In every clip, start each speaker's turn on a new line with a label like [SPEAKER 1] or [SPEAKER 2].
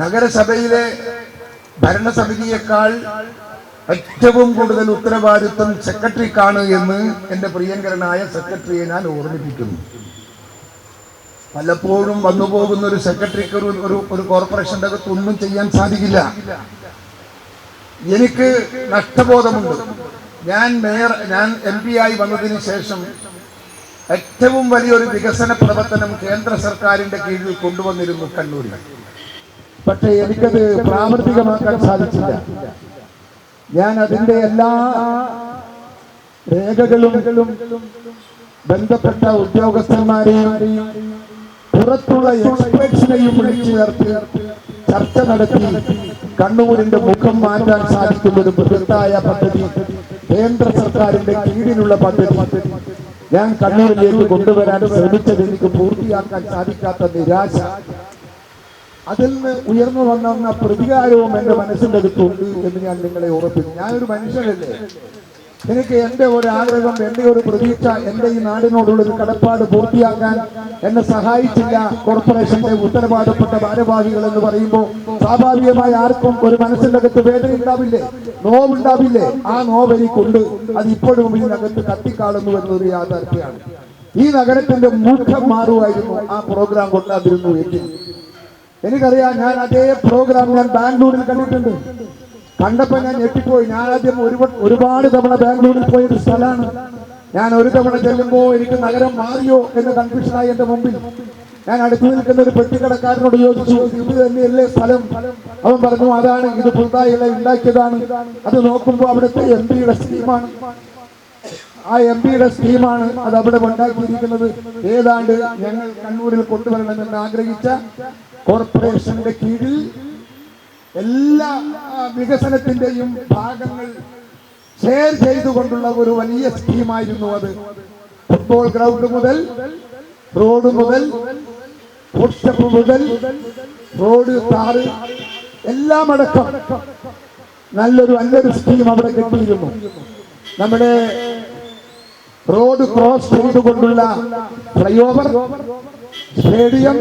[SPEAKER 1] നഗരസഭയിലെ ഭരണസമിതിയേക്കാൾ ഏറ്റവും കൂടുതൽ ഉത്തരവാദിത്വം സെക്രട്ടറിക്കാണ് എന്ന് എൻ്റെ പ്രിയങ്കരനായ സെക്രട്ടറിയെ ഞാൻ ഓർമ്മിപ്പിക്കുന്നു. പലപ്പോഴും വന്നുപോകുന്ന ഒരു സെക്രട്ടറിക്ക് ഒരു കോർപ്പറേഷൻ്റെ അകത്ത് ഒന്നും ചെയ്യാൻ സാധിക്കില്ല. എനിക്ക് നഷ്ടബോധമുണ്ട്. ഞാൻ MP ആയി വന്നതിന് ശേഷം ഏറ്റവും വലിയൊരു വികസന പ്രവർത്തനം കേന്ദ്ര സർക്കാരിന്റെ കീഴിൽ കൊണ്ടുവന്നിരുന്നു കണ്ണൂരിൽ. പക്ഷേ എനിക്കത് പ്രാവർത്തികമാക്കാൻ സാധിച്ചില്ല. ഞാൻ അതിന്റെ എല്ലാ രേഖകളും ബന്ധപ്പെട്ട ഉദ്യോഗസ്ഥന്മാരെയും പുറത്തുള്ള എക്സ്പെർട്സിനെയും വിളിച്ചു ചേർത്ത് ചർച്ച നടത്തി കണ്ണൂരിന്റെ മുഖം മാറ്റാൻ സാധിക്കുന്ന ഒരു ബൃഹത്തായ പദ്ധതി, കേന്ദ്ര സർക്കാരിന്റെ കീഴിലുള്ള പദ്ധതി ഞാൻ കണ്ണൂരിലേക്ക് കൊണ്ടുവരാൻ ശ്രമിച്ചത് എനിക്ക് പൂർത്തിയാക്കാൻ സാധിക്കാത്ത നിരാശ, അതിൽ നിന്ന് ഉയർന്നു വന്ന പ്രതികാരവും എൻ്റെ മനസ്സിൻ്റെ അടുത്തുണ്ട് എന്ന് ഞാൻ നിങ്ങളെ ഉറപ്പിച്ചു. ഞാനൊരു മനുഷ്യനല്ലേ, എനിക്ക് എൻ്റെ ഒരു ആഗ്രഹം, എൻ്റെ ഒരു പ്രതീക്ഷ, എൻ്റെ ഈ നാടിനോടുള്ളൊരു കടപ്പാട് പൂർത്തിയാക്കാൻ എന്നെ സഹായിച്ചില്ല കോർപ്പറേഷന്റെ ഉത്തരവാദപ്പെട്ട ഭാരവാഹികൾ എന്ന് പറയുമ്പോൾ സ്വാഭാവികമായി ആർക്കും ഒരു മനസ്സിൻ്റെ അകത്ത് വേദന ഉണ്ടാവില്ലേ, നോവുണ്ടാവില്ലേ? ആ നോവ് എനിക്കുണ്ട്. അത് ഇപ്പോഴും ഇതിനകത്ത് കത്തിക്കാളുന്നു എന്നൊരു യാഥാർത്ഥ്യമാണ്. ഈ നഗരത്തിന്റെ മുഖം മാറുമായിരുന്നു ആ പ്രോഗ്രാം കൊണ്ടാതിരുന്നു എങ്കിൽ. എനിക്കറിയാം, ഞാൻ അതേ പ്രോഗ്രാം ഞാൻ ബാംഗ്ലൂരിൽ കണ്ടിട്ടുണ്ട്. കണ്ടപ്പോൾ ഞാൻ ഞെട്ടിപ്പോയി. ഞാൻ ആദ്യം ഒരുപാട് തവണ ബാംഗ്ലൂരിൽ പോയൊരു സ്ഥലമാണ്. ഞാൻ ഒരു തവണ ചെല്ലുമ്പോൾ എനിക്ക് നഗരം മാറിയോ എന്ന് കൺഫ്യൂഷനായി എൻ്റെ മുമ്പിൽ. ഞാൻ അടുത്തു നിൽക്കുന്ന ഒരു പെട്ടിക്കടക്കാരനോട് ചോദിച്ചു, ഇത് തന്നെയല്ലേ സ്ഥലം? അവൻ പറഞ്ഞു, അതാണ്, ഇത് പുതുതായി ഉണ്ടാക്കിയതാണ്. അത് നോക്കുമ്പോൾ അവിടുത്തെ MP-യുടെ സ്കീമാണ്. ആ MP-യുടെ സ്കീമാണ് അത് അവിടെ ഉണ്ടാക്കിയിരിക്കുന്നത്. ഏതാണ്ട് ഞങ്ങൾ കണ്ണൂരിൽ കൊണ്ടുവരണമെന്ന് ആഗ്രഹിച്ച കോർപ്പറേഷന്റെ കീഴിൽ എല്ലാ വികസനത്തിന്റെയും ഭാഗങ്ങൾ ഷെയർ ചെയ്തുകൊണ്ടുള്ള ഒരു വലിയ സ്കീമായിരുന്നു അത്. ഫുട്ബോൾ ഗ്രൗണ്ട് മുതൽ, റോഡ് മുതൽ, ഫുട്സ്റ്റെപ്പ് മുതൽ, റോഡ്, താറ് എല്ലാം അടക്കം നല്ലൊരു സ്കീം അവിടെ കിട്ടിയിരുന്നു. നമ്മുടെ റോഡ് ക്രോസ് ചെയ്തുകൊണ്ടുള്ള ഫ്ലൈ ഓവർ, സ്റ്റേഡിയം,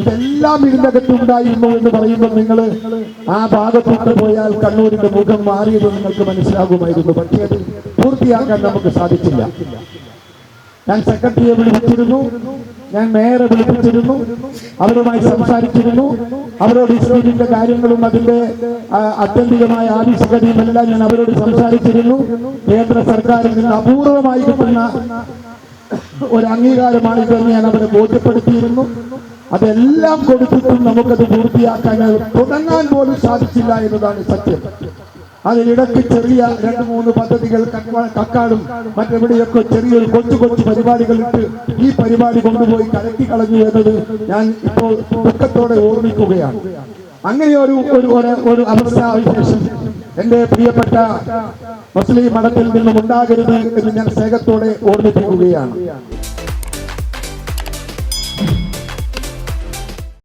[SPEAKER 1] ഇതെല്ലാം ഇതിനകത്ത് ഉണ്ടായിരുന്നു എന്ന് പറയുമ്പോൾ നിങ്ങൾ ആ ഭാഗത്തോട്ട് പോയാൽ കണ്ണൂരിന്റെ മുഖം മാറിയത് നിങ്ങൾക്ക് മനസ്സിലാകുമായിരുന്നു. പക്ഷേ അത് പൂർത്തിയാക്കാൻ നമുക്ക് സാധിച്ചില്ല. ഞാൻ സെക്രട്ടറിയെ വിളിപ്പിച്ചിരുന്നു, ഞാൻ മേയറെ വിളിപ്പിച്ചിരുന്നു, അവരുമായി സംസാരിച്ചിരുന്നു. അവരോട് ഈ സ്കീമിന്റെ കാര്യങ്ങളും അതിന്റെ ആത്യന്തികമായ ആവശ്യകതയും എല്ലാം ഞാൻ അവരോട് സംസാരിച്ചിരുന്നു. കേന്ദ്ര സർക്കാരിൽ നിന്ന് അപൂർവമായി കിട്ടുന്ന ഒരു അംഗീകാരമാണ് ഇതെന്ന് ഞാൻ അവരെ ബോധ്യപ്പെടുത്തിയിരുന്നു. അതെല്ലാം കൊടുത്തിട്ടും നമുക്കത് പൂർത്തിയാക്കാൻ തുടങ്ങാൻ പോലും സാധിച്ചില്ല എന്നതാണ് സത്യം. അതിനിടയ്ക്ക് ചെറിയ 2-3 പദ്ധതികൾ കക്കാടും മറ്റെവിടെയൊക്കെ ചെറിയൊരു കൊച്ചു പരിപാടികൾ ഇട്ട് ഈ പരിപാടി കൊണ്ടുപോയി കലക്കി കളഞ്ഞു എന്നത് ഞാൻ ഇപ്പോൾ ദുഃഖത്തോടെ ഓർമ്മിക്കുകയാണ്. അങ്ങനെ ഒരു അവസ്ഥാവിശേഷം എൻ്റെ പ്രിയപ്പെട്ട മുസ്ലിം മഠത്തിൽ നിന്നും ഉണ്ടാകരുത് എന്ന് ഞാൻ സ്നേഹത്തോടെ ഓർമ്മിപ്പിക്കുകയാണ്.